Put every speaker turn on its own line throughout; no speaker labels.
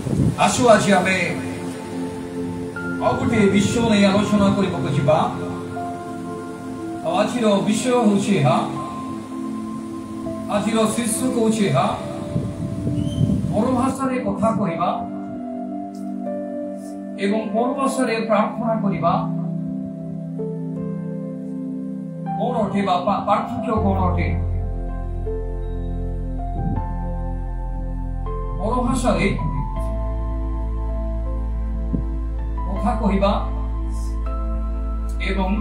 आसु आज आमे आउटे विषय नहीं आलोचना करिबो जिबा आजिर विषय होछि हा आजिर शीर्षक होछि हा बड़ भाषा रे कथा कहिबा एवं बड़ भाषा रे प्रार्थना करिबा कोन अटे बापा पार्थक्य कोन अटे बड़ भाषा रे कथा कहिबा एवं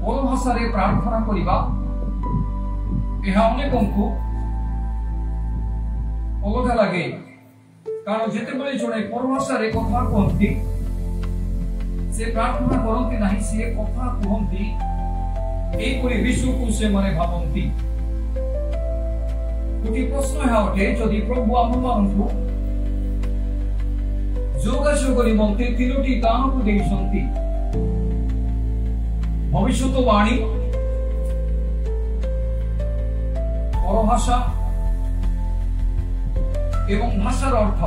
बड़ भाषा रे प्रार्थना करिबा एहा अनेकंकु अलग लागे कारण जेतेबेले जणे बड़ भाषा रे कथा कहंती से प्रार्थना करंती नाही से कथा कहंती एई परि विश्वकु से माने भाबंती गोटे प्रश्न है अटे जदि प्रभु आममानंकु जोगाजोग निमंते तीनोटी दान को देइछंती भविष्यवाणी बड़ भाषा एवं भाषार अर्थ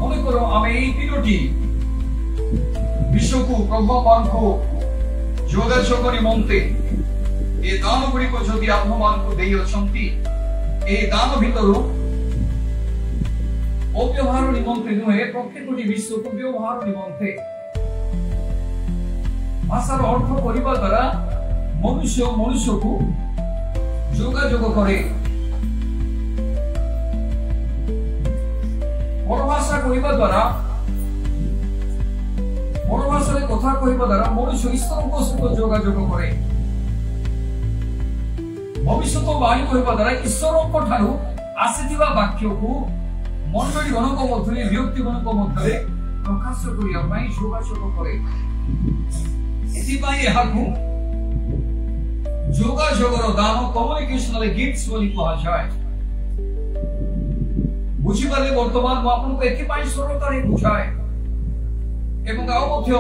मन करो आमे एई तीनोटी विश्वकु प्रभु आममानकु जोगाजोग निमंते ए दान गुड़िक जदि आममानकु देइ अछंती ए दान भितरु अव्यवहार निमंते नुहे प्रत्येकटी विश्व को व्यवहार निमंते भाषार अर्थ करिबा द्वारा मनुष्य मनुष्य को जोगाजोग करे बड़ भाषा कहिबा द्वारा बड़ भाषा रे कथा कहिबा द्वारा मनुष्य ईश्वर को सहित जोगाजोग करे भविष्यवाणी कहिबा द्वारा ईश्वर को ठारू आसीथिबा वाक्य को मंडली गणक मध्य व्यक्ति गणक मध्य प्रकाश करिया पई जोगाजोग करे एथि पई एहाकु जोगाजोगर दान कम्युनिकेशनल गिफ्ट्स बोली कहा जाय बुझी पाले वर्तमान म आपन को एथि पई सरकारी बुझाय एवं आउ मध्य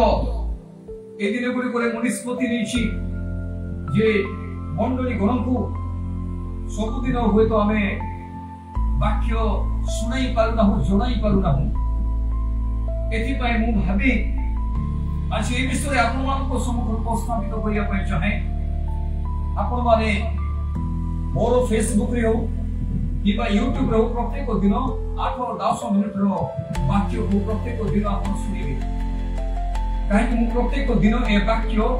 ए दिन गुडी करे मुनिस्पति नेछि जे मंडली गणकु सब दिन होय तो हमें वाक्य सुनाई पारु ना हो जनाई पारु ना हो एथि पई मु भाबी आज ए विषय आपन मान को सम्मुख उपस्थापित करिया पई चाहे आपन माने मोर फेसबुक रे हो किबा यूट्यूब रे हो प्रत्येक दिन 8 और 10 मिनिट रो वाक्य को प्रत्येक दिन आपन सुनिबे काहे कि मु प्रत्येक दिन ए वाक्य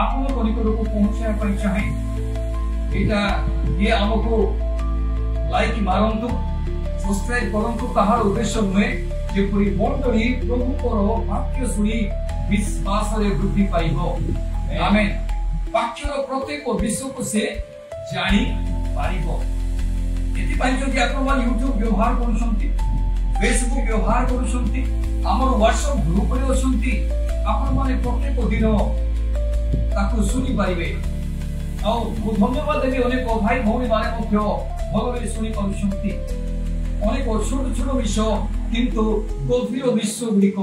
आपन को निकट को पहुंचाय पई चाहे एटा ये हमको लाइक मारंतु सब्सक्राइब करंतु ताहार उद्देश्य नुहे जेपरि मंडली प्रभु को वाक्य सुनी विश्वास रे वृद्धि पाइबो आमेन वाक्यर प्रत्येक विषय को से जानी पारिबो एति पई जदि आपण मान YouTube व्यवहार करूछंती Facebook व्यवहार करूछंती हमर WhatsApp ग्रुप रे अछंती आपण माने प्रत्येक दिन ताकू सुनी पारिबे आ धन्यवाद देबी अनेक भाई भौणी माने मध्य भलरे सुनी पारुछंती अनेक छोट छोट विषय किंतु गभीर विषय गुड़िक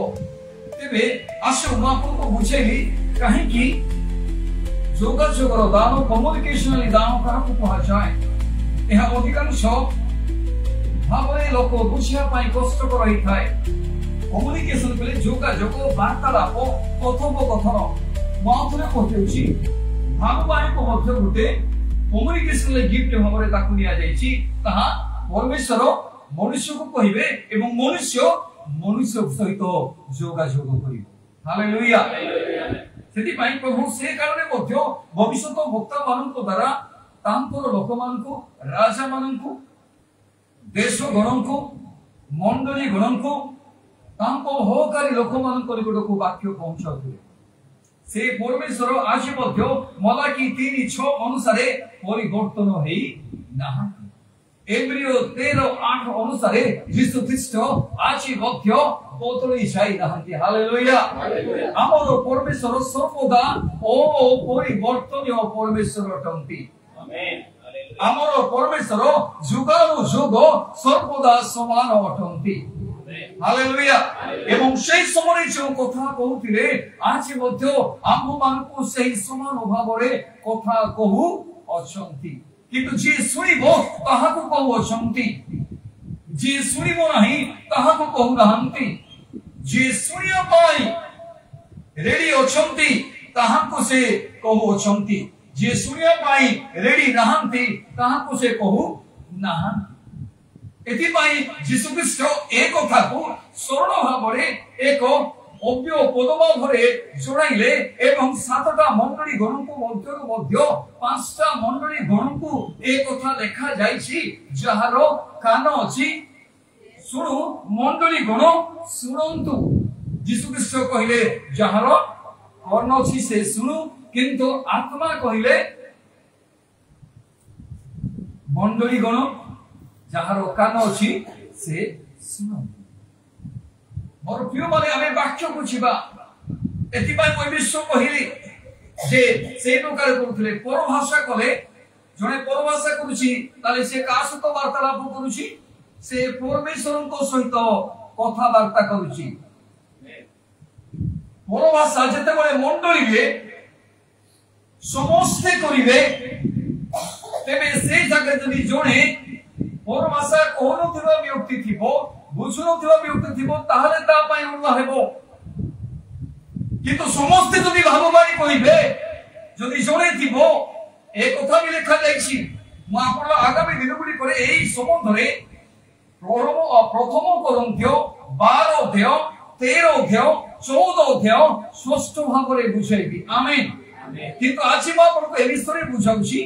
तेबे आसो म आपको बुझेली काहे कि जोगाजोगर दान कम्युनिकेशनल दान काहाकु कहा जाय एहा अधिकांश भाबरे लोक बुझिया पाई कष्ट रही थाए कम्युनिकेशन बेले जोगाजोग वार्तालाप कथोपकथन माथुरे कहतेउची भाववाणी को मध्य गुटे कम्युनिकेशनल गिफ्ट भाबरे ताकु निया जायछि ताहा परमेश्वर मनुष्य को कहिबे एवं मनुष्य मनुष्य सहित जोगाजोग करिबो हालेलुया सेति पई प्रभु से कारणे मध्य भविष्यत वक्ता मानक द्वारा तांकर लोक मानक राजा मानक देश गणक मंडली गणक तांको होकारी लोक मानक निकट को वाक्य पहुंचाउथिले से परमेश्वर आज मध्य मलाकी 3:6 अनुसार परिवर्तन हेई नाही एब्रियो 13:8 अनुसार यीशु ख्रीष्ट आज मध्य बदली जाई नाहंती हालेलुया हमर परमेश्वर सर्वदा ओ परिवर्तनीय परमेश्वर अटंती आमेन हालेलुया हमर परमेश्वर जुगानु जुग सर्वदा समान अटंती हालेलुया एवं সেই সময়ে যে কথা কহুতিলে আজ মধ্য আম্ভ মানকু সেই সমান ভাବରେ কথা কহু অছন্তি কিন্তু যে শুনিব তাহাকু কহু অছন্তি जे सुनिबो नाही ताहाको कहू नाहंती, जे सुनिया पाई रेडी अछंती ताहाको से कहू अछंती, जे सुनिया पाई रेडी नाहंती ताहाको से कहू नाहंती। एति पाई यीशु ख्रीष्ट एक कथा को सरल भाबरे एक अव्य पदमा भरे जोड़ाइले एवं सातटा मंडली गण को मध्य पांचटा मंडली गण को एक कथा लेखा जाइछि जहारो कान अछि सुनु मंडली गण सुनंतु। यीशु ख्रीष्ट कहिले जहारो कर्ण अछि से सुनु, किंतु आत्मा कहिले मंडली गण जहारो कान अछि से सुनंतु। मोर प्रिय माने आमे वाक्य बुझिबा एति पाई মই विश्व कहिली जे से प्रकार करूथले परभाषा कले जने परभाषा करूची ताले से का सहित वार्तालाप करूची, से परमेश्वरଙ୍କ सहित कथा वार्ता करूची। परभाषा जते बळे मंडली रे समस्ते करिवे तेबे से जगह जदी जने परभाषा कोनो थिबा व्यक्ति थिबो बुझुनो थिबा व्यक्ति थिबो ताहले ता पई अनुवा हेबो, किंतु समस्त जदि भावबाणी कहिबे जदि जणे थिबो ए कथा भी लेखा जाइछि। म आपन आगामी दिन गुडी करे एई संबंध रे प्रथम कोरिन्थियो 12 अध्याय 13 अध्याय 14 अध्याय स्पष्ट भाव रे बुझाइबी। आमेन। किंतु आज म आपन को ए विषय बुझाउछि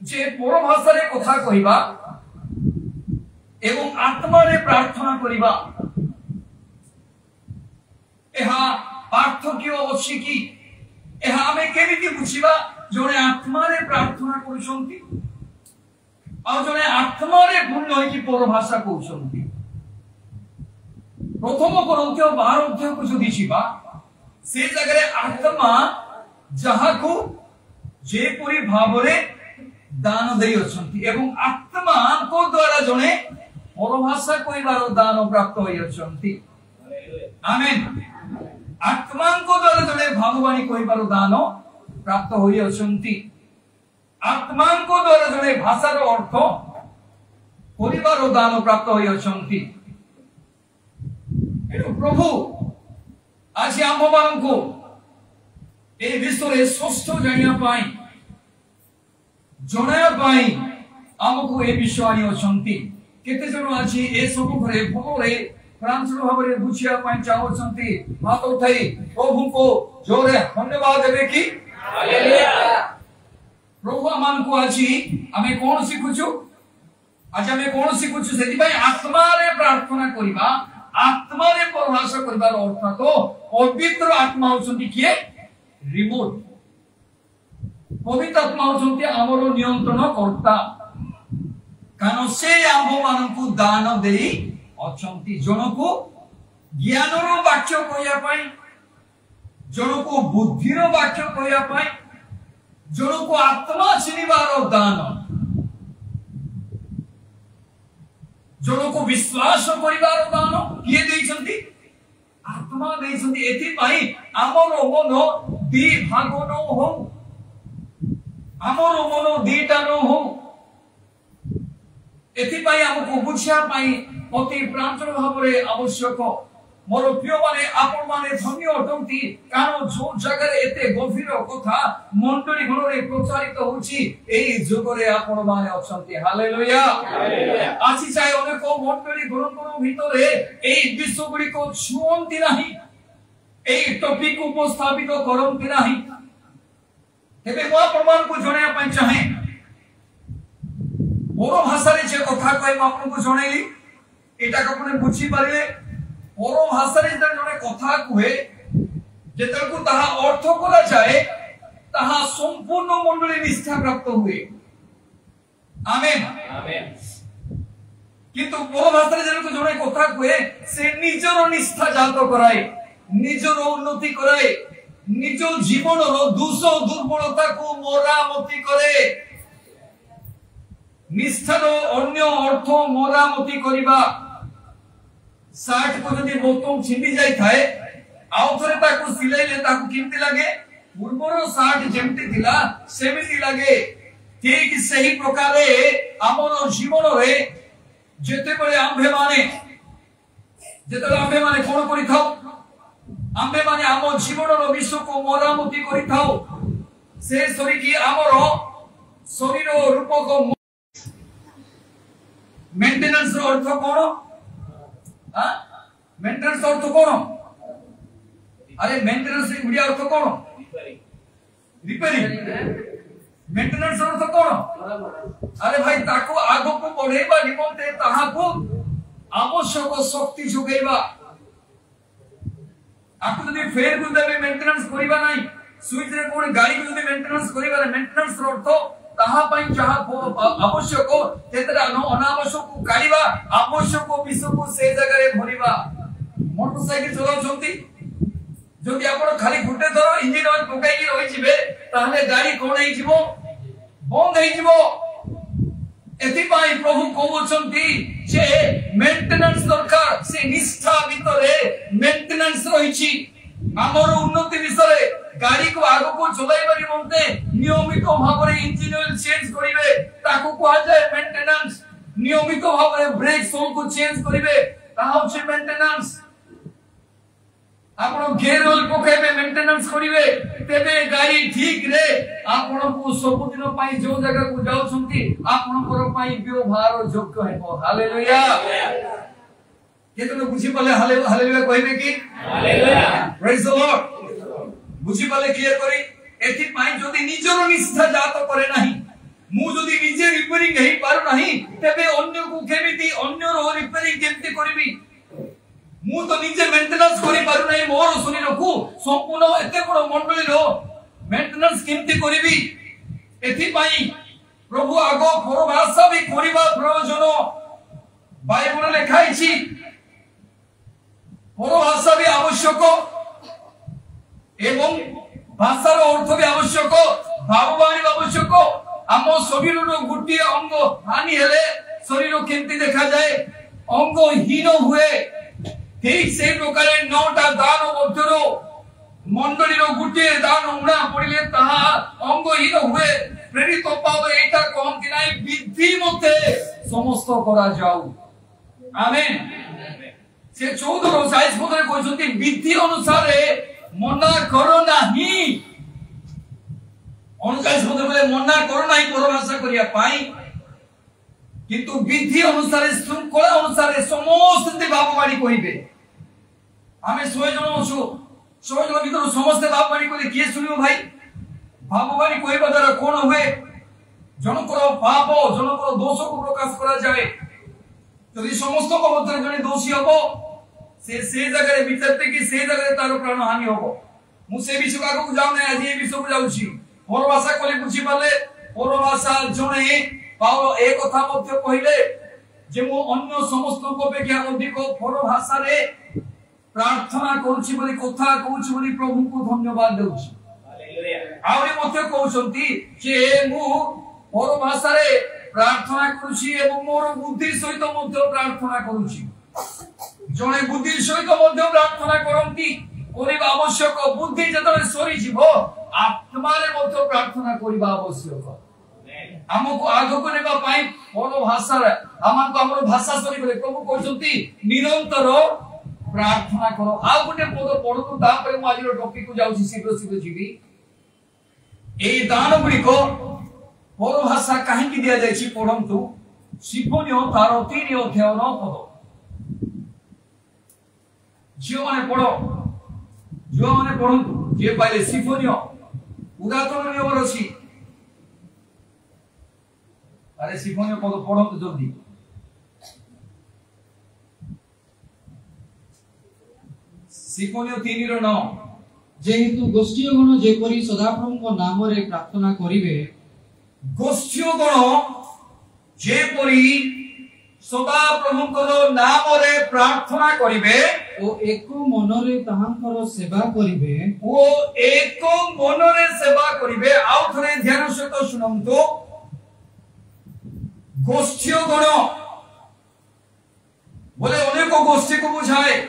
जे परभाषा रे कथा कहिबा एवं आत्मा रे प्रार्थना करिबा एहा पार्थक्य अछि कि एहा हमें केमिति बुझिबा जने आत्मा रे प्रार्थना करूछंती आ जने आत्मा रे पूर्ण होई कि परभाषा करूछंती। प्रथम कोरिन्थियो 12 अध्याय को जदि छिबा से जगह रे आत्मा जहा को जे परि भाव रे दान देई अछंती एवं आत्मा को द्वारा जने परभाषा कहिबार दान प्राप्त होई अछंती। आमेन। आत्मा को द्वारा जने भाववाणी कहिबार दान प्राप्त होई अछंती। आत्मा को द्वारा जने भाषार अर्थ कहिबार दान प्राप्त होई अछंती। एनु प्रभु आज आम माननको ए विषय स्पष्ट जानिया पाई जणाया पाई हमको ए विषय आनी अछंती। केते जण आज ए सब घरे भोरे प्रांशल भाबरे बुझिया पाई चाहउछंती हाथ उठाई प्रभु को जोरे धन्यवाद देबे कि हालेलुया। प्रभु मान को आज हमें कोन सिखुछु, आज हमें कोन सिखुछु सेति भाई आत्मा रे प्रार्थना करिबा, आत्मा रे परभाषा करिबार अर्थ तो पवित्र आत्मा होछंती किए रिमोट। पवित्र आत्मा होछंती हमरो नियंत्रण करता, कारण से आम मानकु दान देई अछंती। जनकु ज्ञानरो वाक्य कहिया पाई, जनकु बुद्धिरो वाक्य कहिया पाई, जनकु आत्मा चिनिबार दान, जनकु विश्वास करिबार दान किए देइछंती आत्मा देइछंती। एथि पाई हमरो मन दी भाग न हो, हमरो मन दीटा न हो। एथि पाई हमको बुझिया पाई अति प्रांजल भाव रे आवश्यक। मोर प्रिय माने आपण माने धन्य अटंती, कारण जो जगह एते गभीर कथा मंडली गण रे प्रचारित होछि एई जुगरे आपण माने अछंती। हालेलुया। आज चाहे अनेक मंडली गण भितरे एई विषय गुडी को छुअंती नाही, एई टॉपिक उपस्थापित करंती नाही। तेबे mo प्रमाण को जणाया पय चाहे मोर भाषा रे जे कथा कहि म आपन को जणाइली एटा को आपने बुझी पारिले। मोर भाषा रे जने कथा कुहे जेतल को ताहा अर्थ करा जाए ताहा संपूर्ण मंडली निष्ठा प्राप्त हुए। आमेन आमेन। किंतु मोर भाषा रे जने को जने कथा कुहे से निजर निष्ठा जात कराए, निजर उन्नति कराए, निज जीवन रो दोष दुर्बलता को मरामती करे। निष्ठार अन्य अर्थ मरामती करिबा। साठ को जदि बोतम छिंदी जाय थाए आउ थरे ताको सिलाइले ताको किमती लागे पूर्वर साठ जेमती थिला सेमिति लागे। ठीक सही प्रकारे हमर जीवन रे जेते बेले आंबे माने जेतले आंबे माने कोन करि थाओ आंबे माने आम जीवन रो विश्व को मरामती करि थाओ से सरी की आमर शरीर रूप को मेंटेनेंस रो अर्थ कोन हां मेंटेनेंस अर्थ कोन अरे मेंटेनेंस इंडिया अर्थ कोन रिपेयरिंग मेंटेनेंस अर्थ कोन अरे भाई ताको आगो को बढ़ेबा निमंते ताहा को आवश्यक शक्ति जोगेबा आपको जदि फेर को देबे मेंटेनेंस करिबा नाही स्विच रे कोन गाड़ी को जदि मेंटेनेंस करिबा मेंटेनेंस रो अर्थ ताहा पई जहा आवश्यक तेतरा अनावश्यक को काढिबा आवश्यक विषय को से जगह रे भरिबा मोटरसाइकिल चलाउ छंती जदि आपण खाली गुटे थर इंजिन ऑयल पकाई की रहि जिवे ताहले गाड़ी कोन हे जिवो बंद हे जिवो एति पाई प्रभु कहउछंती जे मेंटेनेंस दरकार से निष्ठा भितरे मेंटेनेंस रहिछि हमर उन्नति विषय गाड़ी को आगो को चलाइबा निमंते नियमित भाबरे इंजिन ऑयल चेंज करिवे ताको कहा जाय मेंटेनेंस नियमित भाबरे ब्रेक सोल को चेंज करिवे ताहा होछि मेंटेनेंस आपण गेयर ऑयल पकाइबे मेंटेनेंस करिवे तेबे गाड़ी ठीक रे आपण को सब दिन पई जो जगह को जाउ छंती आपण को पई व्यवहार योग्य हेबो हालेलुया केतनो बुझी पले हालेलुया कहिबे की हालेलुया प्रेज द लॉर्ड बुझी पले क्लियर करी एथि पई जदी निजरो निष्ठा जात करे नाही मु जदी निजे रिपेयरिंग हेई पारु नाही तेबे अन्य को केमिति अन्य रो रिपेयरिंग केमति करबी मु तो निजे मेंटेनेंस करि पारु नै मोर शरीर को संपूर्ण एते बड़ मंडली रो मेंटेनेंस केमति करबी एथि पई प्रभु आगो परभाषा भी करिबा प्रयोजन बाइबल लेखाई छी परभाषा भी आवश्यक एवं भाषार अर्थ भी आवश्यक भाववाणी आवश्यक आम शरीर रो गुटी अंग हानि हेले शरीर केमति देखा जाए अंग हीन हुए ठीक से प्रकारे 9टा दान मध्यरो मंडली रो गुटी दान उणा पड़िले ताहा अंग हीन हुए प्रेरित पाव एटा कोन कि नाही विधि मते समस्त करा जाऊ आमेन से 14 रो 22 पदरे कहछंती विधि अनुसार मना करो नाही 39 पदरे बोले मना करो नाही परभाषा करिया पाई किंतु विधि अनुसार श्रृंखला अनुसार समस्त भाववाणी कहिबे आमे 100 जन अछु 100 जन भीतर समस्त भाववाणी कले के सुनियो भाई भाववाणी कहबा द्वारा कोन होए जनकर पाप जनकर दोष को प्रकाश करा जाए यदि समस्त को मध्य जने दोषी हबो से जगह रे विचरते कि से जगह रे तारो प्राण हानि हबो मु से विषय आगो को जाउ नै आज ए विषय को जाउछी परभाषा कोले बुझी पाले परभाषा जने पावलो एक कथा मध्य कहिले जे मु अन्य समस्त को अपेक्षा अधिक परभाषा रे प्रार्थना करूची बोली कथा कहूची बोली प्रभु को धन्यवाद देउची हालेलुया आउरी मध्य कहउछंती जे मु परभाषा रे प्रार्थना करूची एवं मोर बुद्धि सहित मध्य प्रार्थना करूची जने बुद्धि सहित मध्य प्रार्थना करंती करिबा आवश्यक बुद्धि जतले सरी जीवो आत्मा रे मध्य प्रार्थना करिबा आवश्यक हमको आगो को नेबा पाई परभाषा रे हमको हमर भाषा सरी बोले प्रभु कहउछंती निरंतर प्रार्थना करो आ गुटे पद पढतो तापर मु आजिरो टॉपिक को जाउची शीघ्र शीघ्र जीवी ए दान गुडी को परभाषा काहे की दिया जायछि पढंतु सिफोनियो तार 3 अध्याय 9 पद जियो माने पढंतु जे पाइले सिफोनियो पुरातन नियम रछि अरे सिफोनियो पद पढंतु जल्दी सिफोनियो 3 रो 9
जेहेतु गोष्ठीय गण जेपरि सदाप्रभुଙ୍କ नामरे प्रार्थना करिवे
गोष्ठीय गण जेपरि सदाप्रभुଙ୍କ नामरे प्रार्थना करिवे
ओ एको मनरे ताहांकर सेवा करिवे
ओ एको मनरे सेवा करिवे आउ थरे ध्यान सहित सुनंतो गोष्ठीय गण बोले अनेक गोष्ठी को बुझाए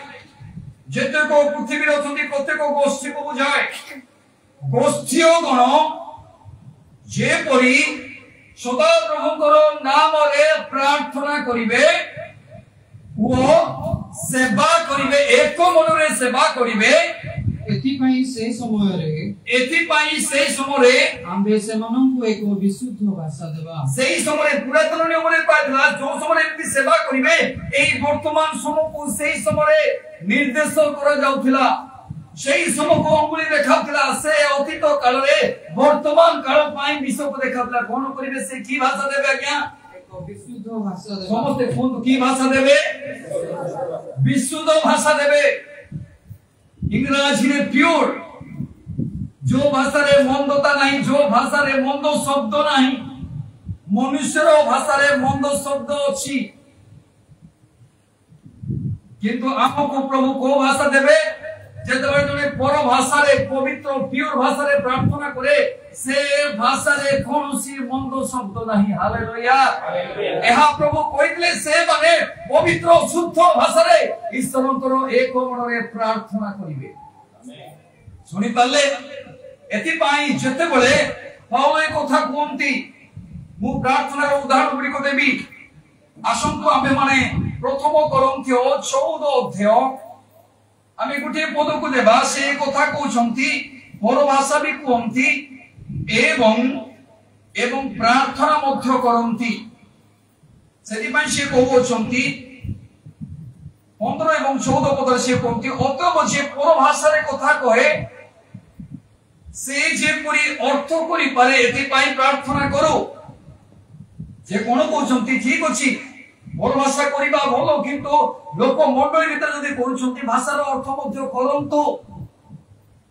जेते को पृथ्वी रे अछंती प्रत्येक गोष्ठी को बुझाए गोष्ठीय गण जेपरि सदा प्रभुଙ୍କର नाम रे प्रार्थना करिवे वो सेवा करिवे एक मनरे सेवा करिवे
एथिपाई से समय आम्बे सेमानंकु एक विशुद्ध भाषा देबा
सेई समय पुरातन नियमरे पाइला जो समय एमती सेवा करिवे एई वर्तमान समयको सेई समय निर्देश करा जाउथिला सेई समयको अंगुली देखाउथिला से अतीत काल रे वर्तमान काल पाई विश्व को देखाउथिला कोन करिवे से की भाषा देबे आज्ञा
एक विशुद्ध भाषा देबा
समस्त कोन की भाषा देबे विशुद्ध भाषा देबे इंग्रजी रे प्योर जो भाषा रे मंदता नहीं जो भाषा रे मंद शब्द नहीं मनुष्यर भाषा रे मंद शब्द अछि किंतु आपको प्रभु को भाषा देबे जेतबे जने पर भाषा रे पवित्र प्योर भाषा रे प्रार्थना करे से भाषा रे कोनोसी मंद शब्द नहीं हालेलुया एहा प्रभु कहितले से माने पवित्र शुद्ध भाषा रे ईश्वरंकर एक मन रे प्रार्थना करिवे आमेन सुनि पाले एति पाई जते बळे पाउल ए कथा कोंती मु प्रार्थना रो उदाहरण गुडी को देबी आसंतु आमे माने प्रथम कोरिन्थियो 14 अध्याय आमे गुटे पद को देबा से कथा कहउछंती पर भाषा भी कहंती एवं प्रार्थना मध्य करंती सेति पई से कहउछंती 15 एवं 14 पद से कहंती अतएव जे पर भाषा रे कथा कहे से जे पुरी अर्थ करि पारे एति पई प्रार्थना करो जे कोन कहउछंती ठीक अछि मोर भाषा करिबा भलो किंतु लोक मंडली भीतर जदी कहउछंती भाषार अर्थ मध्य करंतो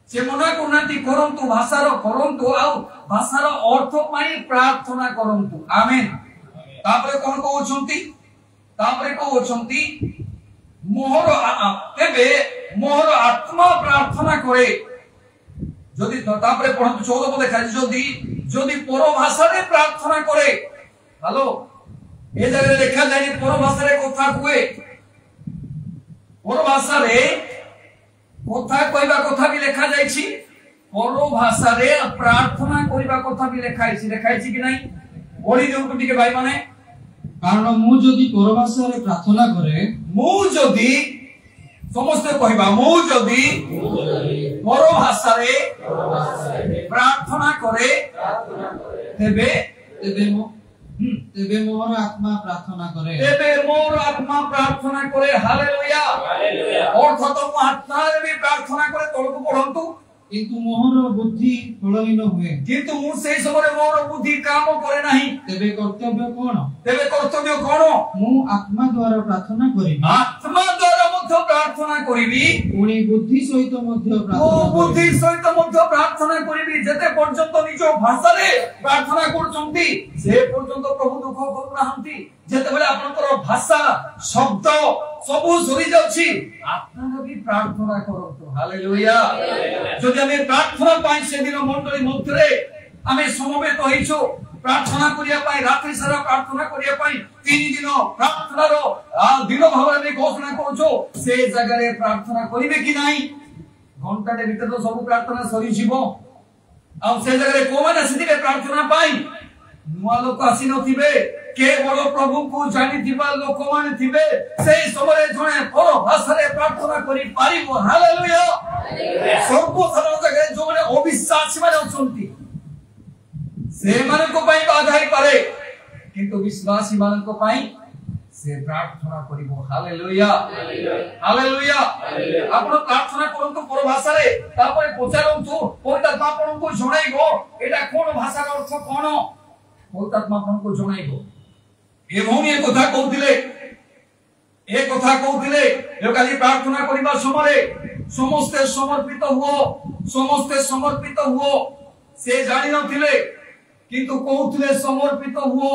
से मना कोनाती करंतु भाषार करंतु आ भाषार अर्थ पई प्रार्थना करंतु आमेन तापरे कोन कहउछंती मोहर तेबे मोहर आत्मा प्रार्थना करे जदी तापरे पढंतु 14 पद खाली जदी पर भाषा रे प्रार्थना करे हेलो ए जगह लिखा जाय पर भाषा रे कथा कुए पर भाषा रे कथा कहबा कथा भी लिखा जाय छी पर भाषा रे प्रार्थना करबा कथा भी लिखाई छी कि नहीं ओडी देउ टिके भाई माने
कारण मु जदी पर भाषा रे प्रार्थना करे
मु जदी समस्त कहबा मु जदी पर भाषा रे प्रार्थना करे तेबे मोर आत्मा प्रार्थना करे हालेलुया अर्थ तो आत्मा रे भी प्रार्थना करे तळको पढंतु
किंतु मोहर बुद्धि फलहीन हुए
किंतु मु सेई समय मोर बुद्धि काम करे नाही
तेबे कर्तव्य कोन मु आत्मा द्वारा प्रार्थना करिबी पुणी बुद्धि सहित मध्य प्रार्थना करिबी जते पर्यंत निज भाषा रे प्रार्थना करछंती से पर्यंत प्रभु दुख करूनाहंती जते बेले आपनकर भाषा शब्द सबु सरी जाउछि आत्मा भी प्रार्थना करतो हालेलुया जदि हम प्रार्थना पाई से दिन मंडली मध्य आमे समवेत होइछो प्रार्थना करिया पाई रात्रि सारा प्रार्थना करिया पाई 3 दिन प्रार्थना रो दिन भावरे घोषणा करछो से जगह रे प्रार्थना करिवे कि नाही घंटा दे भीतर तो सब प्रार्थना सरी जीवो आ से जगह रे कोमाने सिदिबे प्रार्थना पाई नुआ लोक आसी नथिबे केवल प्रभु को जानि थिबा लोक माने थिबे से समय जणे पर भाषा रे प्रार्थना करि पारिबो हालेलुया सब सारा जगह जो माने अविश्वासी माने अछंती से माने को पाई बाधा ही पारे किंतु विश्वासी माने को पाई से प्रार्थना करिबो हालेलुया आपण प्रार्थना करंतु पर भाषा रे तापर पचारंतु पवित्रात्मा आपनको जणाइबो एटा कोन भाषार अर्थ कोन पवित्रात्मा आपनको जणाइबो एवं ये कथा कहउतिले ए काली प्रार्थना करिबा समय समस्त समर्पित हुओ से जानि नथिले किंतु कहउतिले समर्पित हुओ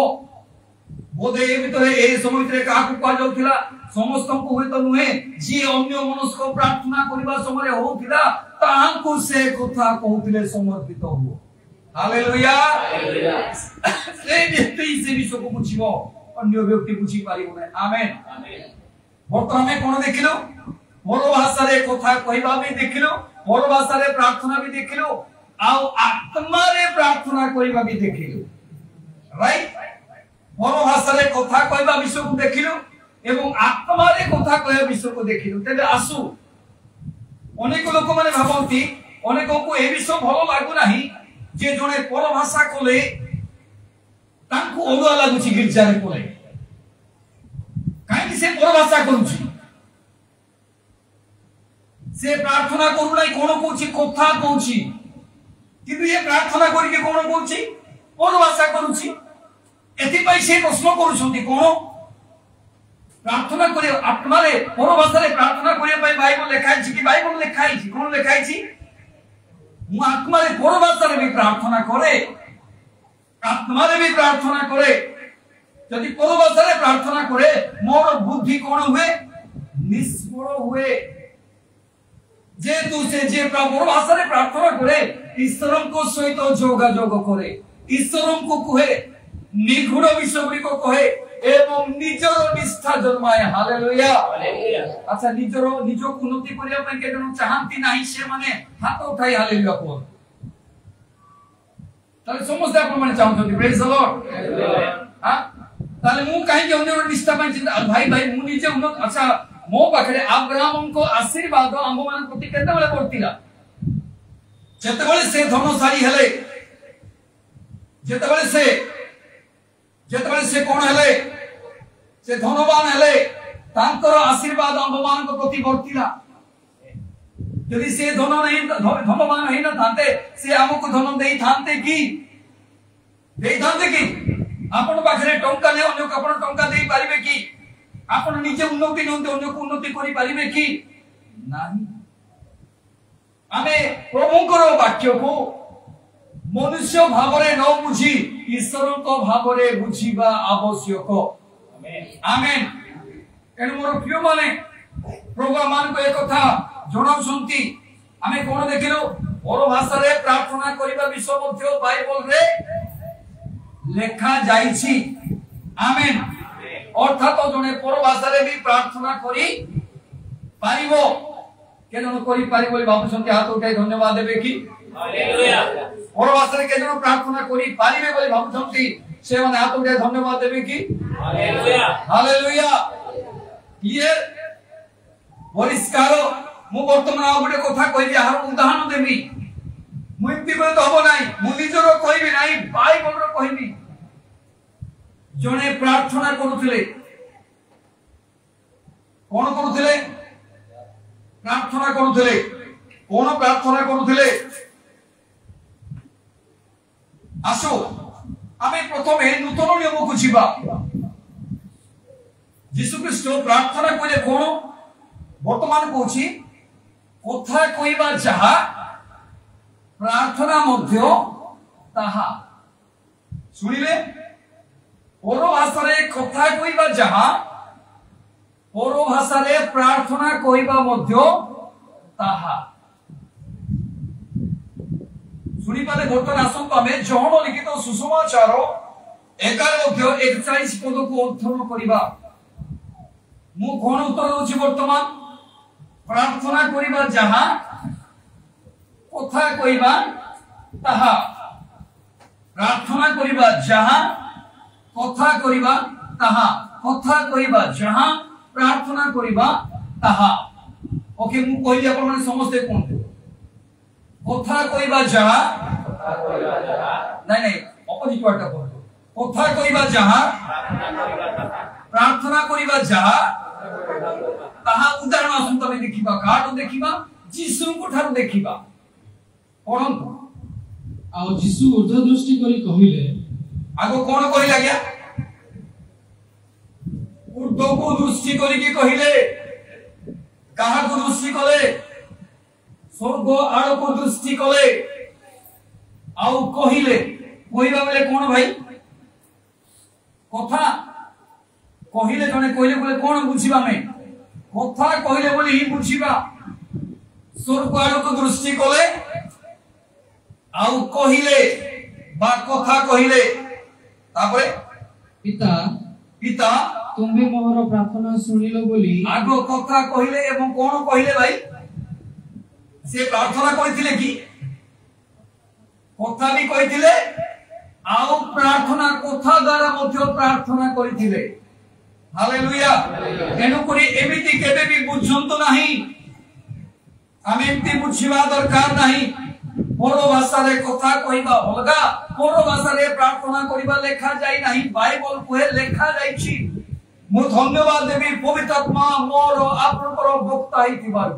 बोधे भितरे ए समय भितरे काकु पा जाउथिला समस्त को होय तो नुहे जी अन्य मनुष्य को प्रार्थना करिबा समय होउथिला तांको से कथा कहउतिले समर्पित हुओ हालेलुया से व्यक्ति से विश्व को बुझिबो अन्य व्यक्ति बुझी पारिबो नै आमेन वर्तमान में कोन देखिलो मोर भाषा रे कथा कहबा भी देखिलो मोर भाषा रे प्रार्थना भी देखिलो आ आत्मा रे प्रार्थना कहबा भी देखिलो राइट मोर भाषा रे कथा कहबा विषय को देखिलो
এবং আত্মারে কথা কয়া বিষয়କୁ ଦେଖିଲୁ। ତେବେ ଆସୁ ଅନେକ ଲୋକମାନେ ଭାବନ୍ତି, ଅନେକଙ୍କୁ ଏ ବିଷୟ ଭଲ ଲାଗୁନାହିଁ ଯେ ଜଣେ ପରଭାଷା କଲେ ତାଙ୍କୁ ଅଲଗା ଲାଗୁଛି ଗିର୍ଜାରେ କଲେ। କାହିଁକି ସେ ପରଭାଷା କରୁଛି? ସେ ପ୍ରାର୍ଥନା କରୁନାହିଁ, କଣ କହୁଛି? କଥା କହୁଛି। କିନ୍ତୁ ଏ ପ୍ରାର୍ଥନା କରିକି କଣ କହୁଛି? ପରଭାଷା କରୁଛି। ଏଥିପାଇଁ ସେ ପ୍ରଶ୍ନ କରୁଛନ୍ତି କଣ? ପ୍ରାର୍ଥନା କରିବା ଆତ୍ମାରେ ପରଭାଷାରେ ପ୍ରାର୍ଥନା କରିବା ପାଇଁ ବାଇବଲ ଲେଖା ହେଇଛି କି? ବାଇବଲ ଲେଖା ହେଇଛି। କଣ ଲେଖା ହେଇଛି? ମୁଁ ଆତ୍ମାରେ ପରଭାଷାରେ ବି ପ୍ରାର୍ଥନା କରେ, ଆତ୍ମାରେ ବି ପ୍ରାର୍ଥନା କରେ। ଯଦି ପରଭାଷାରେ ପ୍ରାର୍ଥନା କରେ ମୋର ବୁଦ୍ଧି କଣ ହୁଏ? ନିଷ୍ଫଳ ହୁଏ। ଯେହେତୁ ସେ ଯେ ପରଭାଷାରେ ପ୍ରାର୍ଥନା କରେ ଈଶ୍ୱରଙ୍କ ସହିତ ଯୋଗାଯୋଗ କରେ, ଈଶ୍ୱରଙ୍କୁ କୁହେ, ନିଗୁଡ ବିଷୟ ଗୁଡ଼ିକ କହେ ଏବଂ ନିଜର ନିଷ୍ଠା ଜନ୍ମାଏ। ହାଲେଲୁୟା। ଆଚ୍ଛା, ନିଜକୁ ଉନ୍ନତି କରିବା ପାଇଁ କେତେ ଜଣ ଚାହାନ୍ତି ନାହିଁ ସେମାନେ ହାତ ଉଠାଇ ହାଲେଲୁୟା କୁହନ୍ତୁ। ତାହେଲେ ସମସ୍ତେ ଆପଣ ମାନେ ଚାହୁଁଛନ୍ତି। ପ୍ରେଜ୍ ଦ ଲର୍ଡ। ତାହେଲେ ମୁଁ କାହିଁକି ଅନ୍ୟର ନିଷ୍ଠା ପାଇଁ ଚିନ୍ତା? ଭାଇ ମୁଁ ନିଜେ ଉନ୍ନତ। ଆଚ୍ଛା, ମୋ ପାଖରେ ଆବ୍ରାହମଙ୍କ ଆଶୀର୍ବାଦ ଆମ ମାନଙ୍କ ପ୍ରତି କେତେବେଳେ ପଡିଥିଲା? ଯେତେବେଳେ ସେ ଧନଶାଳୀ ହେଲେ, ଯେତେବେଳେ ସେ କଣ ହେଲେ? ସେ ଧନବାନ ହେଲେ, ତାଙ୍କର ଆଶୀର୍ବାଦ ଆମ ମାନଙ୍କ ପ୍ରତି ବର୍ତ୍ତିଲା। ଯଦି ସେ ଧନବାନ ହେଇନଥାନ୍ତେ ସେ ଆମକୁ ଧନ ଦେଇଥାନ୍ତେ କି? ଦେଇଥାନ୍ତେ କି? ଆପଣ ପାଖରେ ଟଙ୍କା ନେଇ ଅନ୍ୟକୁ ଆପଣ ଟଙ୍କା ଦେଇପାରିବେ କି? ଆପଣ ନିଜେ ଉନ୍ନତି ନିଅନ୍ତି ଅନ୍ୟକୁ ଉନ୍ନତି କରିପାରିବେ କି? ନାହିଁ। ଆମେ ପ୍ରଭୁଙ୍କର ବାକ୍ୟକୁ ମନୁଷ୍ୟ ଭାବରେ ନ ବୁଝି ଈଶ୍ୱରଙ୍କ ଭାବରେ ବୁଝିବା ଆବଶ୍ୟକ। ଆମେନ୍। ଏଣୁ ମୋର ପ୍ରିୟ ମାନେ ପ୍ରଭୁ ଆମମାନଙ୍କୁ ଏ କଥା ଜଣାଉଛନ୍ତି। ଆମେ କଣ ଦେଖିଲୁ? ପରଭାଷାରେ ପ୍ରାର୍ଥନା କରିବା ବିଷୟ ମଧ୍ୟ ବାଇବଲରେ ଲେଖା ଯାଇଛି। ଆମେନ୍। ଅର୍ଥାତ ଜଣେ ପରଭାଷାରେ ବି ପ୍ରାର୍ଥନା କରି ପାରିବ। কে জন করি পারি বলে ভাবুଛନ୍ତି? হাত উঠাই ধন্যবাদ দেবে কি? হালেলুয়া। পরভাষারে কে জন প্রার্থনা করি পারিবে বলে ভাবুଛନ୍ତି ସେମାନେ হাত উঠাই ধন্যবাদ দেবে কি? হালেলুয়া। হালেলুয়া। ক্লিয়ার? পরিষ্কার? ମୁଁ ବର୍ତ୍ତମାନ ଆଉ ଗୋଟେ କଥା କହିବି, ଏହାର ଉଦାହରଣ ଦେବି। ମୁଁ ଏମିତି କଲେ ତ ହବ ନାହିଁ, ମୁଁ ନିଜର କହିବି ନାହିଁ, ବାଇବଲର କହିବି। ଜଣେ ପ୍ରାର୍ଥନା କରୁଥିଲେ। କଣ କରୁଥିଲେ? ପ୍ରାର୍ଥନା କରୁଥିଲେ। କଣ ପ୍ରାର୍ଥନା କରୁଥିଲେ? ଆସୁ ଆମେ ପ୍ରଥମେ ନୂତନ ନିୟମକୁ ଯିବା। ଯୀଶୁ ଖ୍ରୀଷ୍ଟ ପ୍ରାର୍ଥନା କଲେ କଣ? ବର୍ତ୍ତମାନ କହୁଛି କଥା କହିବା ଯାହା, ପ୍ରାର୍ଥନା ମଧ୍ୟ ତାହା। ଶୁଣିଲେ? ପରଭାଷାରେ କଥା କହିବା ଯାହା, ପରଭାଷାରେ ପ୍ରାର୍ଥନା କହିବା ମଧ୍ୟ ତାହା। ଶୁଣିପାରିଲେ? ବର୍ତ୍ତମାନ ଆସନ୍ତୁ ଆମେ ଜହନ ଲିଖିତ ସୁସମାଚାର 11:41 ପଦକୁ ଅଧ୍ୟୟନ କରିବା। ମୁଁ କଣ ଉତ୍ତର ଦଉଛି ବର୍ତ୍ତମାନ? ପ୍ରାର୍ଥନା କରିବା ଯାହା, କଥା କହିବା ତାହା। ପ୍ରାର୍ଥନା କରିବା ଯାହା, କଥା କରିବା ତାହା। କଥା କହିବା ଯାହା, ପ୍ରାର୍ଥନା କରିବା ତାହା। ଓକେ, ମୁଁ କହିଲି ଆପଣ ମାନେ ସମସ୍ତେ କୁହନ୍ତୁ। କଥା କହିବା ଯାହା, ନାଇଁ ଅପୋଜିଟ୍ ୱାର୍ଡଟା କୁହନ୍ତୁ। କଥା କହିବା ଯାହା, ପ୍ରାର୍ଥନା କରିବା ଯାହା ତାହା। ଉଦାହରଣ ଆସନ୍ତୁ ଆମେ ଦେଖିବା। କାହାଠୁ ଦେଖିବା? ଯୀଶୁଙ୍କ ଠାରୁ ଦେଖିବା। ପଢନ୍ତୁ।
ଆଉ ଯୀଶୁ ଉର୍ଦ୍ଧ୍ୱ ଦୃଷ୍ଟି କରି କହିଲେ।
ଆଗ କଣ କହିଲେ ଆଜ୍ଞା? ଉର୍ଦ୍ଧ୍ୱକୁ ଦୃଷ୍ଟି କରିକି କହିଲେ। କାହାକୁ ଦୃଷ୍ଟି କଲେ? ସ୍ୱର୍ଗ ଆଡକୁ ଦୃଷ୍ଟି କଲେ। ଆଉ କହିଲେ। କହିବା ବେଳେ କଣ ଭାଇ? କଥା କହିଲେ। ଜଣେ କହିଲେ ବୋଲେ କଣ ବୁଝିବା? ଆମେ କଥା କହିଲେ ବୋଲି ହିଁ ବୁଝିବା। ସ୍ୱର୍ଗ ଆଡକୁ ଦୃଷ୍ଟି କଲେ ଆଉ କହିଲେ ବା କଥା କହିଲେ। ତାପରେ
ପିତା
ପିତା
ତୁମ୍ଭେ ମୋର ପ୍ରାର୍ଥନା ଶୁଣିଲ ବୋଲି।
ଆଗ କଥା କହିଲେ ଏବଂ କଣ କହିଲେ ଭାଇ? ସେ ପ୍ରାର୍ଥନା କରିଥିଲେ କି? କଥା ବି କହିଥିଲେ ଆଉ ପ୍ରାର୍ଥନା କଥା ଦ୍ୱାରା ମଧ୍ୟ ପ୍ରାର୍ଥନା କରିଥିଲେ।
हालेलुया एनु करी एमिति केबे भी बुझंतो नाही आमे एमिति बुझिबा दरकार नाही पर भाषा रे कथा कहिबा अलगा पर भाषा रे प्रार्थना करिबा लेखा जाई नाही बाइबल कोहे लेखा जाईछि मु धन्यवाद देबी पवित्र आत्मा मोर आपनकर वक्ता हिथिबारु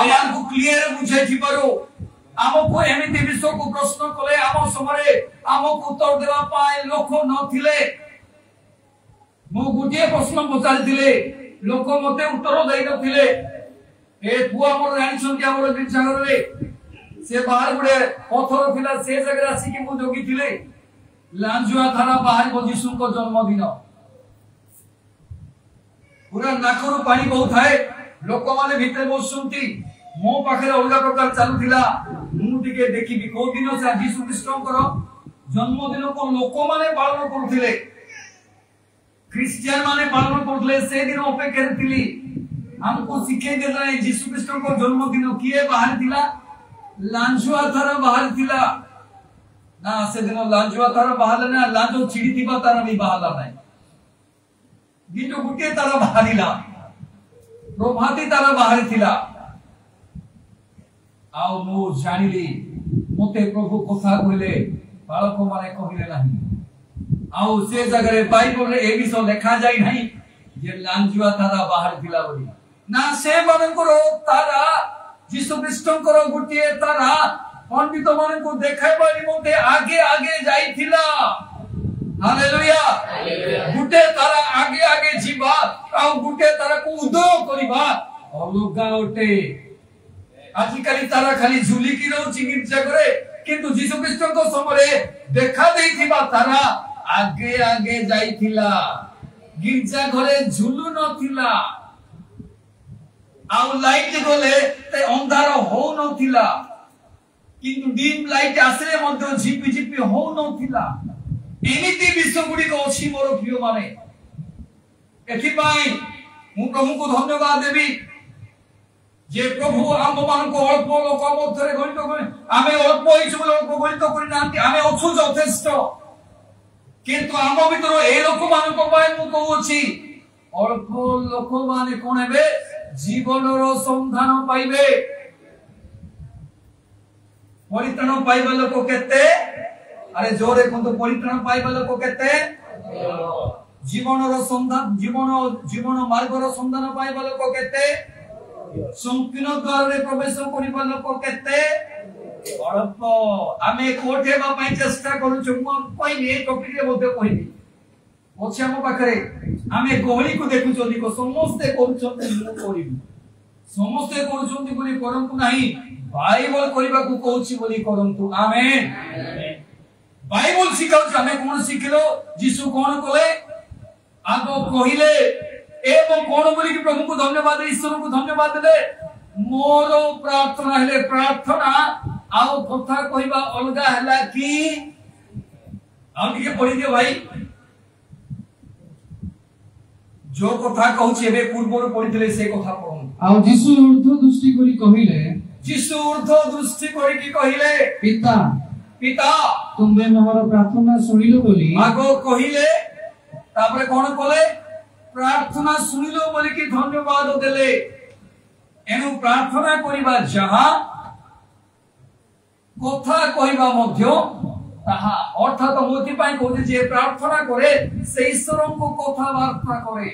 आमानकु क्लियर बुझाई थिबारु आमको एमिति विषय को प्रश्न कले आम समय आमको उत्तर देवा पाए लोक नथिले मु गुटिए प्रश्न पचारिथिले लोक मते उत्तर देई नथिले ए पुआ मोर जानिछन कि हमर गिरजाघर रे से बाहर गुडे पत्थर थिला से जगह आसी कि मु जोगी थिले लांजुआ थाना बाहर बजिसु को जन्मदिन पूरा नाकरू पानी बहुत है लोक माने भीतर बसुंती मो पाखे अलग प्रकार चालू थिला मु टिके देखिबी को दिन से यीशु ख्रीष्टकर जन्मदिन को लोक माने पालन करथिले क्रिश्चियन माने पालन करथिले से दिन अपेक्षा थिली हमको सिखे देला यीशु ख्रीष्ट को जन्मदिन किए बाहर थिला लांजुआ थारा बाहर थिला ना से दिन लांजुआ थारा बाहर ना लांजो छिड़ी थिबा तारा भी बाहर नाही गिटो गुटे तारा बाहरिला प्रभाती तारा बाहर थिला आउ मु जानिली मते प्रभु कथा कहले बालक माने कहिले नाही आउ से जगह रे बाइबल रे ए विषय लिखा जाई नाही जे लांजुआ तारा बाहर थिला बोली ना से मानकर तारा यीशु ख्रीष्टकर गुटिए तारा पंडित मान को देखाय बाली मते आगे आगे जाई थिला हालेलुया गुटे तारा आगे आगे जीवा आउ गुटे तारा को उदय करिबा अलगा ओटे आजिकाली तारा खाली झुली की रहो चिकित्सा करे किंतु यीशु ख्रीष्ट को समय देखा देइथिबा तारा आगे आगे जाइथिला गिरजा घरे झुलु नथिला आउ लाइट गले ते अंधार हो नथिला किंतु डिम लाइट आसरे मध्ये झिपि झिपि हो नथिला एमिति विषय गुडी को अछि मोर प्रिय माने एथि पाई मु प्रभु को धन्यवाद देबी जे प्रभु आम मान को अल्प लोक मध्यरे गणित करी आमे अल्प हिच लोक गणित करी नांती आमे अछु यथेष्ट किंतु आम भीतर ए लोक मान को पाए मु कहउछि अल्प लोक माने कोन हेबे जीवनर संधान पाइबे परित्राण पाइबा लोक केते अरे जोरे कोन परित्राण पाइबा लोक केते जीवनर संधान जीवन मार्गर संधान पाइबा लोक केते संकीर्ण द्वार रे प्रवेश करिबा लोक केते अल्प आमे कोठेबा पई चेष्टा करू छु कोइ ए टॉपिक रे मध्ये कहिबी ओछे हम पाखरे आमे गहली को देखु चोदी को समस्त करू छथि मु करिबी समस्त करू छथि बोली करंतु नाही बाइबल करिबा को कहउछि बोली करंतु आमेन बाइबल सिखाउ आमे कोन सिखलो यीशु कोन कले आगो कहिले एवं कोन बोली कि प्रभु को धन्यवाद ईश्वर को धन्यवाद दे मोर प्रार्थना हेले प्रार्थना आउ कथा कहिबा अलगा हला कि आउ के पढि दियो भाई जो कथा कहउछि एबे पूर्वरो पढितले से कथा पढु
आउ यीशु ऊर्ध्व दृष्टि करी कहिले
यीशु ऊर्ध्व दृष्टि करी कि कहिले
पिता
पिता
तुमे मोर प्रार्थना सुनिलो बोली
आगो कहिले तापरे कोन कले प्रार्थना सुनिलो बोली कि धन्यवाद देले एनु प्रार्थना करिबा जहा कथा कहिबा मध्य ताहा अर्थात मोति पाई कहते जे प्रार्थना करे से ईश्वर को कथा वार्ता करे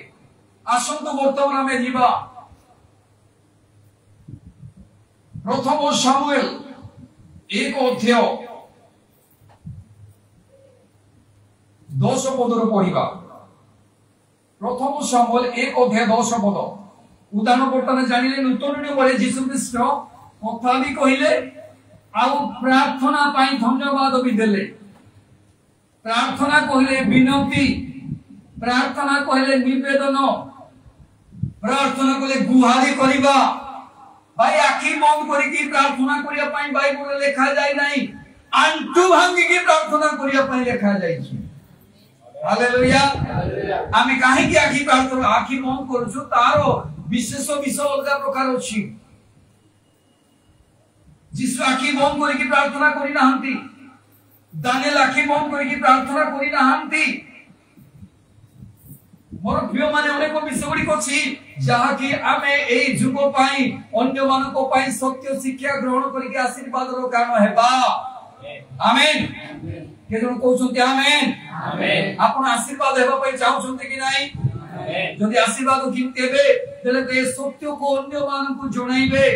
आसंत वर्तमान में जीवा प्रथम सामुएल 1 अध्याय 10 पदर पढ़िबा प्रथम सामुएल 1 अध्याय 10 पद उदाहरण बर्तमान जानिले नूतन नियम रे यीशु ख्रीष्ट कथा भी कहिले आउ प्रार्थना पाई धन्यवाद भी देले प्रार्थना कहिले विनती प्रार्थना कहिले निवेदन प्रार्थना कहिले गुहारी करिबा भाई आखि बंद करी की प्रार्थना करिया पाई बाइबल लिखा जाय नाही आंटू भांगी की प्रार्थना करिया पाई लिखा जाय छी हालेलुया आमी काहे की आखि प्रार्थना आखि बंद करछु तारो विशेष विषय अलग प्रकार अछि जिसु आखि बंद करी की प्रार्थना करि नाहंती दानिएल आखि बंद करी की प्रार्थना करि नाहंती मोर प्रिय माने अनेक विषय गुडी अछि जहा कि आमे एई जुग पई अन्य मानको पई सत्य शिक्षा ग्रहण करि के आशीर्वाद रो कारण हेबा। आमेन। के जण कहउछन्ती आमेन। आमेन। आपण आशीर्वाद हेबा पई चाहउछन्ती कि नाही? आमेन। जदि आशीर्वाद किमते हेबे तेले ते सत्य को अन्य मानको जणाइबे,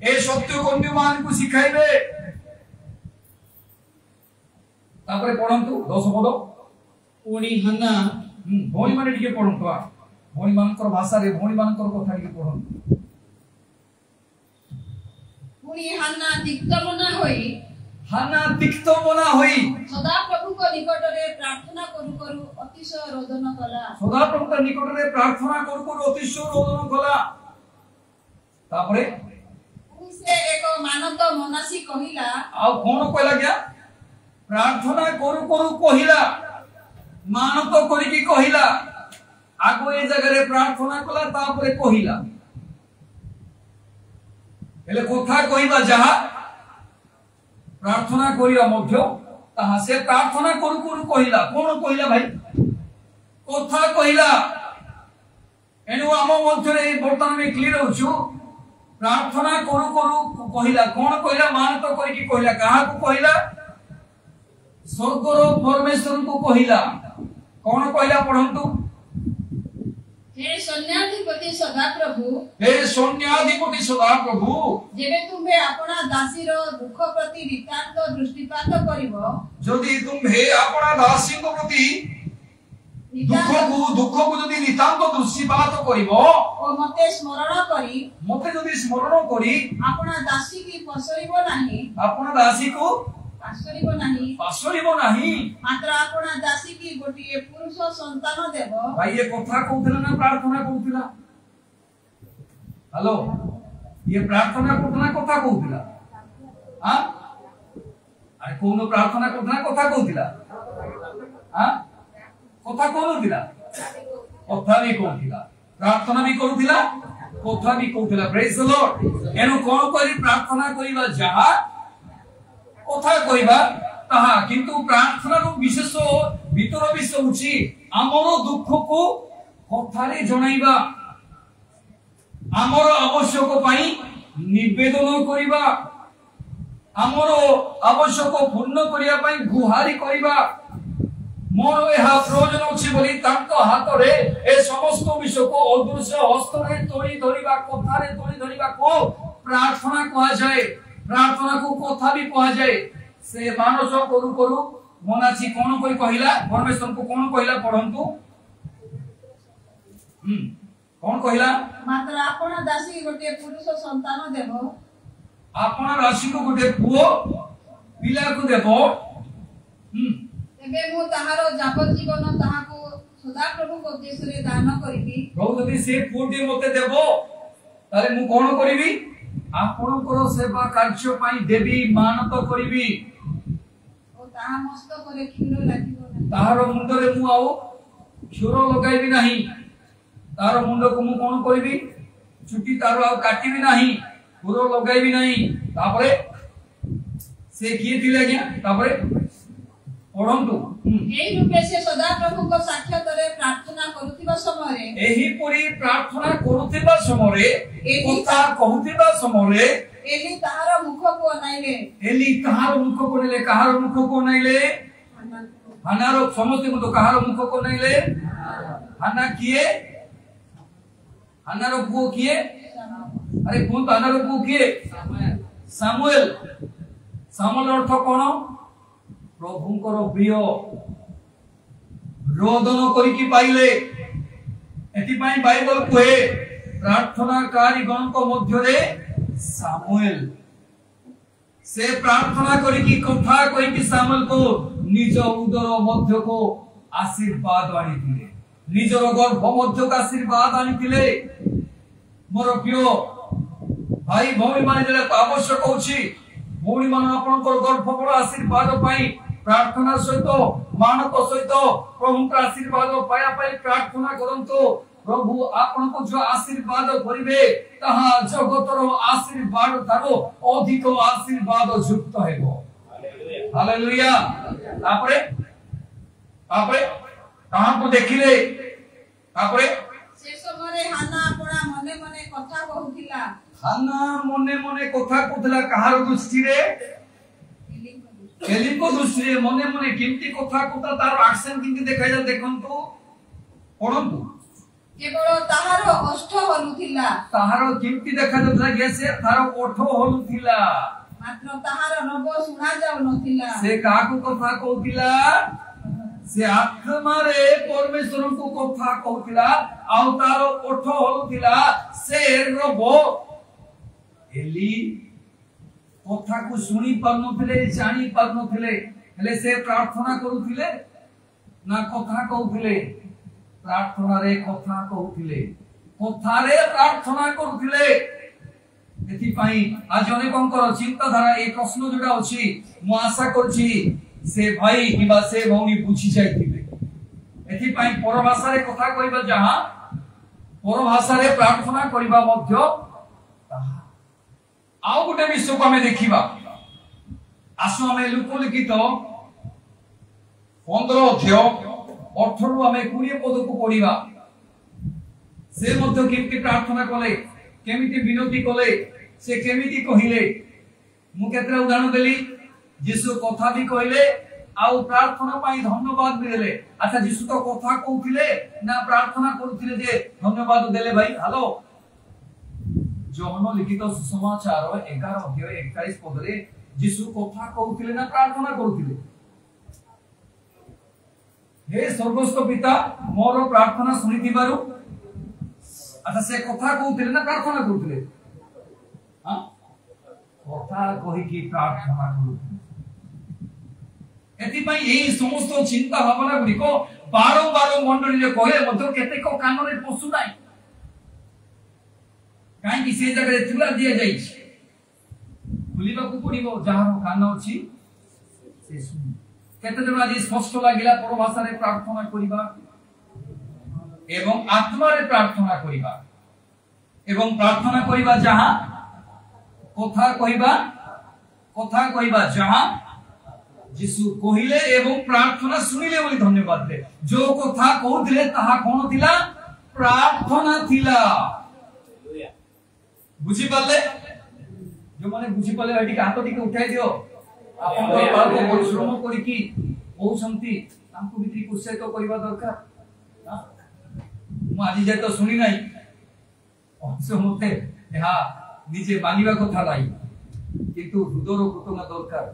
ए सत्य को अन्य मानको सिखाइबे। तापरे पढंतु 10 पद।
पुणी हन्ना
भौणी माने टिके पढंतु आ भौणी मानकर भाषा रे भौणी मानकर कथा टिके पढंतु।
पुणी हन्ना तिक्तमना होई सदा प्रभु को निकट रे प्रार्थना करू करू अतिशय रोदन कला।
सदा प्रभु के निकट रे प्रार्थना करू करू अतिशय रोदन कला। तापरे
से एक मानत मनासी कहिला
आ कोन कहला क्या? प्रार्थना करू करू कहिला, मानत करी की कहिला, आगो ए जगह रे प्रार्थना कला तापरे कहिला। एले कथा कहिबा जहा प्रार्थना करिया मध्य ताहा से प्रार्थना करू करू कहिला। कोन कहिला भाई? कथा कहिला। एनु आम मध्य रे वर्तमान में क्लियर होछु प्रार्थना करू करू कहिला। कोन कहिला? मानत करी की कहिला। कहा को कहिला? स्वर्गर परमेश्वर को कहिला। कौन कहला पढंतु?
हे सैन्याधिपति सदा प्रभु,
हे सैन्याधिपति सदा प्रभु,
जेबे तुम्हे अपना दासी रो दुख प्रति नितांत दृष्टिपात करिवो,
जदि तुम्हे अपना दासी को प्रति दुख को जदि नितांत दृष्टिपात करिवो
ओ मते स्मरण करी,
मते जदि स्मरण करी
अपना दासी की पसरिबो नाही,
अपना दासी को
आश्चर्य नहीं,
पासरिबो नाही,
मात्र अपना दासी की गोटिए पुरुष संतान देबो।
भाई ये कथा कहउतला ना प्रार्थना कहउतला? हेलो, ये प्रार्थना कहउतला कथा कहउतला? हां, अरे कोन प्रार्थना कहउतला कथा कहउतला? हां, कथा कहउतला? कथा भी कहउतला, प्रार्थना भी कहउतला, कथा भी कहउतला। Praise the Lord. एनु कोन करी प्रार्थना करिबा जहा कथा कहिबा ताहा, किंतु प्रार्थना रो विशेष भीतर विषय होची हमर दुख को कथारे जणाइबा, हमर आवश्यक पई निवेदन करिबा, हमर आवश्यक पूर्ण करिया पई गुहारी करिबा। मोर एहा प्रयोजन अछि बोली तांको हाथ रे ए समस्त विषय को अदृश्य हस्त रे तोड़ी धरिबा, कथारे तोड़ी धरिबा को प्रार्थना कहा जाए। प्रार्थना को कथा भी कहा जाए। से मानस करू करू मनाची कोन कोई कहिला? परमेश्वर को कोन कहिला पढंतु? कोन कहिला?
मात्र अपना दासी गोटे पुरुष संतान देबो,
अपना राशि को गोटे पुओ पिला को देबो।
एबे मु ताहारो जाबजीवन ताहाको सदा प्रभु को उद्देश्य रे दान करिबी।
प्रभु जदि से पुओटी मते देबो ताले मु कोन करिबी? आपनकर सेवा कार्य पई देबी, मानत करिबी।
ओ ताहा मस्तक रे क्षीर लागिबो ना,
ताहारो मुंड रे मु आउ क्षीर लगाइबी नाही। तारो मुंड को मु कोन करिबी? चुटी तारो आउ काटिबी नाही, पूरो लगाइबी नाही। तापरे से किए दिले गया। तापरे पढंतु।
एही रूपे से सदा प्रभु को साक्षात रे प्रार्थना करूतिबा समय रे,
एही पुरी प्रार्थना करूतिबा समय रे, कथा कहूतिबा समय रे
एली ताहार मुख को अनाइले,
एली ताहार मुख को नेले। कहार मुख को नाइले? हानारो समस्त को तो कहार मुख को नाइले? हाना किए? हानारो पुओ किए? अरे कोन तो हानारो पुओ किए? सामुएल। सामुएल अर्थ कोन? प्रभुंकर प्रिय रोदन करिकी पाइले। एति पई बाइबल कहे प्रार्थनाकारी गणक मध्य रे सामुएल से प्रार्थना करिकी कथा कहिकी सामुएल को निज उदर मध्य को आशीर्वाद आनिथिले, निजर गर्भ मध्य को आशीर्वाद आनिथिले। मोर प्रिय भाई भौणी माने जले आवश्यक होछि, भौणी मान आपनकर गर्भ बड़ आशीर्वाद पाई प्रार्थना सहित मानक सहित प्रभु का आशीर्वाद पाया पाई प्रार्थना करंतो। प्रभु आपन को जो आशीर्वाद करिवे ताहा जगतर आशीर्वाद तारो अधिक आशीर्वाद युक्त हेबो। हालेलुया। तापरे तापरे ताहा को देखिले
तापरे
से समय हाना अपना मने मने कथा कहूथिला
हाना मने मने कथा कहूथिला कहार दृष्टि रे एलिम को दृष्टि रे मने मने किंती कथा कहता तार एक्शन किंती देखा जा देखंतु पढंतु
केवल ताहार ओष्ठ हलुथिला
ताहार किंती देखा जाउथला गेसे तार ओठ हलुथिला
मात्र ताहार नब सुना जाउ नथिला
से काकू कथा कहूथिला से आत्मा रे परमेश्वर को कथा कहूथिला आउ तार ओठ हलुथिला से रबो एली कथा को सुनी पारनथिले जानी पारनथिले हेले से प्रार्थना करूथिले ना कथा कहूथिले प्रार्थना रे कथा कहूथिले कथा रे प्रार्थना करूथिले एथि पई आज अनेकंकर चिंता धारा ए प्रश्न जोडा अछि मु आशा करछि से भाई किबा से भौनी बुझी जाइथिले एथि पई परभाषा रे कथा कहिबा जहां परभाषा रे प्रार्थना करिबा मध्य आउ गुटे विषय को हमें देखिबा आसु हमें लुक लिखित 15 अध्याय 18 हमें 20 पद को पढिबा से मध्य केमति प्रार्थना कले केमिति विनती कले से केमिति कहिले मु केतरा उदाहरण देली यीशु कथा भी कहले आउ प्रार्थना पाई धन्यवाद भी देले अच्छा यीशु तो कथा कहउथिले ना प्रार्थना करूथिले जे धन्यवाद देले भाई हेलो जोहन लिखित सुसमाचार 11 अध्याय 21 पद रे यीशु कथा कहउथिले ना प्रार्थना करूथिले हे स्वर्गस्थ पिता मोर प्रार्थना सुनिथिबारु अच्छा से कथा कहउथिले ना प्रार्थना करूथिले हां कथा कहि की प्रार्थना करूथिले एति पई एई समस्त चिंता भावना गुडी को बारंबार मंडली रे कहले मध्य केते को कान रे पसु नाही काई कि से जगह चुला दिया जाई बुलिबा को पड़िबो जहार कान अछि से सुन केते जन आज स्पष्ट लागिला पर भाषा रे प्रार्थना करिबा एवं आत्मा रे प्रार्थना करिबा एवं प्रार्थना करिबा जहां कथा कहिबा जहां यीशु कहिले एवं प्रार्थना सुनिले बोली धन्यवाद दे जो कथा कहउथिले ताहा कोन थिला प्रार्थना थिला बुझी पाले जो माने बुझी पाले एटी हाथ टिके उठाई दियो आपन तो बात परिश्रम करी की होसंती हमको भीतरी कुसे तो करबा दरकार मु आज जे तो सुनी नाही से मते हा निजे मानिबा कथा नाही किंतु हृदयर कृतज्ञता दरकार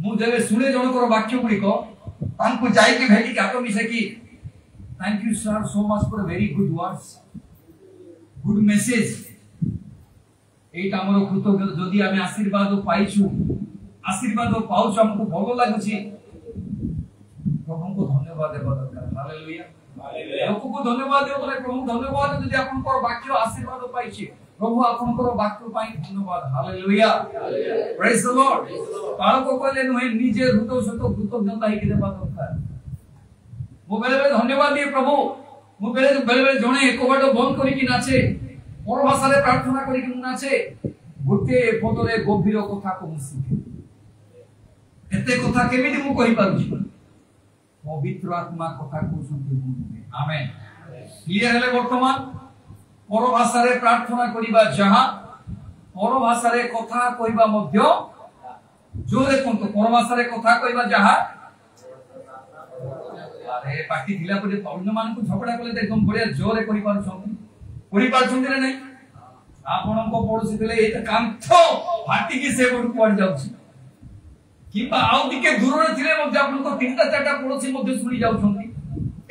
मु जेबे सुने जनकर वाक्य गुडी को तांको जाई के भेटी कातो मिसे की thank you sir so much for very good words good message एटा हमरो कृतज्ञ जदी आमे आशीर्वाद पाइछु आशीर्वाद पाउछु हमको भलो लागुछि प्रभु को धन्यवाद देबा दरकार हालेलुया हालेलुया लोक को धन्यवाद देबो तले प्रभु धन्यवाद जदी आपन को वाक्य आशीर्वाद पाइछि प्रभु आपन को वाक्य पाई धन्यवाद हालेलुया प्रेज द लॉर्ड काल को कहले नहे निजे हृदय सतो कृतज्ञता ही देबा दरकार मो बेले धन्यवाद दिए प्रभु मु बेले जणे एक बाटो बंद करी कि नाचे और भाषा रे प्रार्थना करी कि नाचे गुटे पदरे गभीर कथा को मुसिके एते कथा केमिति मु कहि पारुछि पवित्र आत्मा कथा को सुनते आमेन क्लियर हेले वर्तमान पर भाषा रे प्रार्थना करिबा जहां पर भाषा रे कथा कहिबा मध्य जोरे कोन तो पर भाषा रे कथा कहिबा जहां अरे पार्टी दिला परे अन्य मान को झगड़ा कले एकदम बढ़िया जोरे करि पारछन रे नहीं आपन को पड़ोसी देले ए कांथ फाटी की से बड पड़ जाउछि किबा आउ दिके दूर रे थिले मध्य आपन को तीनटा चारटा पड़ोसी मध्य सुनी जाउछंती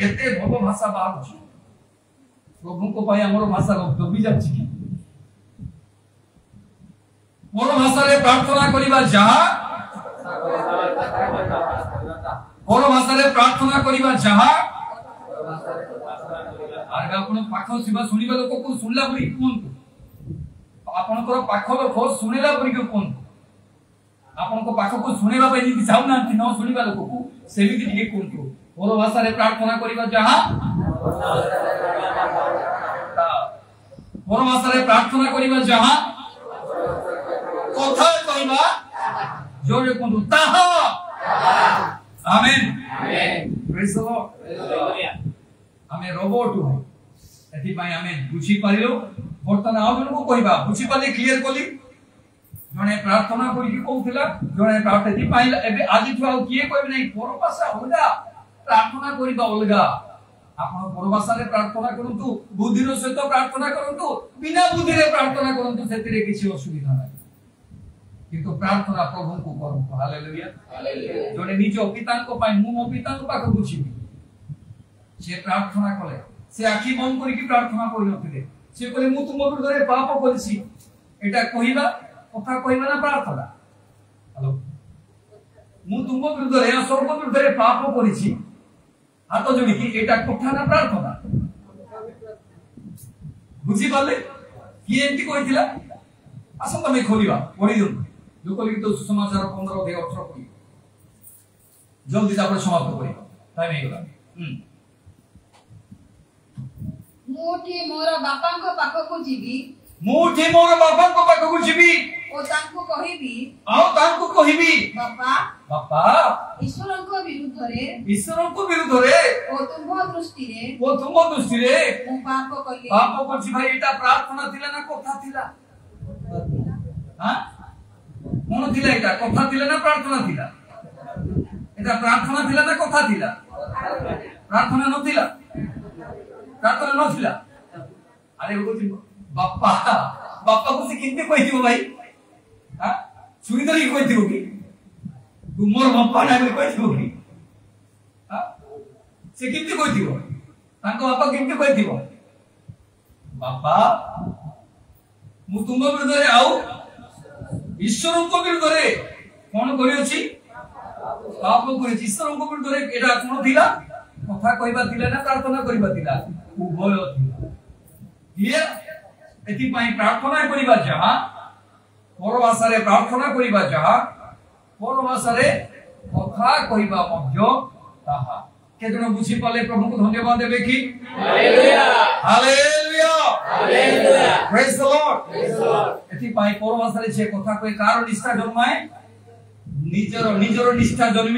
एते भव भाषा बाहुछि प्रभु को पाई हमरो भाषा दबी जाउछि कि मोर भाषा रे प्रार्थना करिबा जहां मोर भाषा रे प्रार्थना करिबा जहां आर आपण पाखो सिबा सुनिबा लोक को सुनला परी कोन आपण को पाखो लोक सुनिला परी कोन आपण को पाखो को सुनेबा पई नि जाउ ना न सुनिबा लोक को सेमिति दिके कोन को मोर भाषा रे प्रार्थना करिबा जहां मोर भाषा रे प्रार्थना करिबा जहां कथा कहिबा जोरे कोन ताहा amen amen praise the Lord hallelujah हमें रोबोट हो एथि पई हमें बुझी पारिलो बर्तमान आ जन को कहबा बुझी पाले क्लियर कली जने प्रार्थना करी कि कहउथिला जने प्रार्थना एथि पई एबे आजि ठुआ किए कहबे नै परभाषा अलगा प्रार्थना करिबा अलगा आपण परभाषा रे प्रार्थना करंतु बुद्धिर सहित प्रार्थना करंतु बिना बुद्धि रे प्रार्थना करंतु सेतिरे किछि असुविधा नै किंतु प्रार्थना प्रभु को करंतु हालेलुया हालेलुया जने निज पिता को पई मु मो पिता को पाख बुझिबी से प्रार्थना कले से आखि बंद करी कि प्रार्थना करि नथिले से कहले मु तुम विरुद्ध पाप करिछि एटा कहिबा कथा कहिबा ना प्रार्थना हेलो मु तुम विरुद्ध स्वर्ग विरुद्ध पाप करिछि हाथ जोड़ी कि एटा कथा ना प्रार्थना बुझी पाले कि एंती कहिथिला आसन तमे खोलिबा पढि दिउ लोकलिखित सुसमाचार 15 अध्याय 18 पढि जल्दी तापर समाप्त करी टाइम हे गेला
मुठी मोर बापांको पाखकु जीवी
मुठी मोर बापांको पाखकु जीवी
ओ तांको कहिबी
बापा बापा
ईश्वरंको विरुद्धरे
ओ तुम दृष्टि रे
मु पाप कली
पाप करछि भाई एटा प्रार्थना थिला ना कथा थिला हां कोन थिला एटा कथा थिला ना प्रार्थना थिला एटा प्रार्थना थिला ना कथा थिला प्रार्थना नथिला प्रार्थना नथिला अरे बोलछि बापा बापा को से किंते कहिथिबो भाई हां सुनी दरी कहिथिबो कि तुमर बापा ना कहिथिबो कि हां से किंते कहिथिबो तांको बापा किंते कहिथिबो बापा मु तुम विरुद्ध रे आउ ईश्वर को विरुद्ध रे कोन करि अछि पाप करि ईश्वर को विरुद्ध रे एटा कोन थिला कथा कहिबा थिला ना प्रार्थना करिबा थिला उभय थिला क्लियर एथि पई प्रार्थना करिबा जहा परभाषा रे प्रार्थना करिबा जहा परभाषा रे कथा कहिबा मध्य ताहा केदन बुझी पाले प्रभु को धन्यवाद देबे कि hallelujah hallelujah hallelujah praise the Lord एथि पई परभाषा रे जे कथा कहि कार निष्ठा जन्माय निजर निष्ठा जन्मी